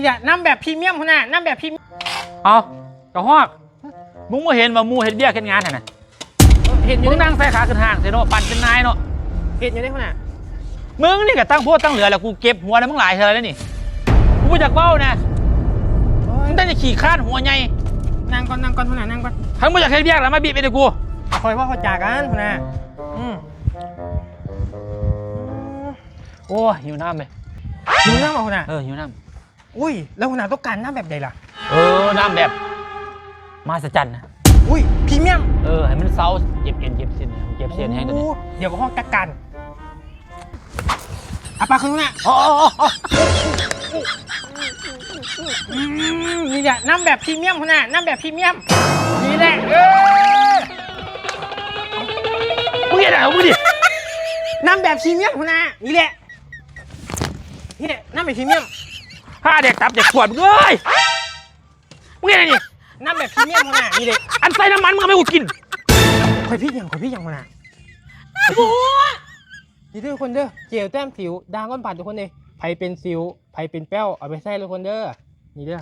นี่แหละน้ำแบบพรีเมียมขนาดน้ำแบบพรีเมียมเอากระหอกมึงมาเห็นว่ามูเห็นเบี้ยขึ้นงานน่ะเห็นอยู่ มึงนั่งใส่ขาขึ้นห้างเซโนปั่นเป็นนายเนาะเห็นอยู่ได้ขนาดมึงนี่ก็ตั้งโพดตั้งเหลือแล้วกูเก็บหัวนะมึงหลายเธอแล้วนี่กูไม่จากเบ้านะมึงตั้งจะขี่ข้านหัวใหญ่นั่งก่อนขนาดนั่งก่อนทั้งมึงอยากเห็นเบี้ยแล้วมาบีบไปเลยกูคอยว่าเขาจากกันขนาดโอ้หิวน้ำเลยหิวน้ำเอาขนาดหิวน้ำอุ้ยแล้วขนาดต้องการน้ำแบบใดล่ะน้ำแบบมาสจันนะอุ้ยพรีเมียมให้มันเซาเจ็บเอ็นเจ็บเส้นเจ็บเส้นให้ตัวนี้เดี๋ยวห้องจัดการอาปาคุณน่ะนี่แหละน้ำแบบพรีเมียมขนาดน้ำแบบพรีเมียมนี่แหละมึงเห็นอะไรมึงดิน้ำแบบพรีเมียมขนาดนี่แหละน้ำแบบพรีเมียมห้าเด็กตับเด็กขวดมึงเอ้ยมึงเห็นอะไรนี่น้ำแบบพรีเมียมขนาดนี่เลยอันใส่น้ำมันมึงไม่กูกินคอยพี่ยังขนาดนี่ทุกคนเด้อเจลแต้มสิวด่างก้นปัดทุกคนเลยไผเป็นสิวไผเป็นแป้วเอาไปใส่ทุกคนเด้อนี่เด้อ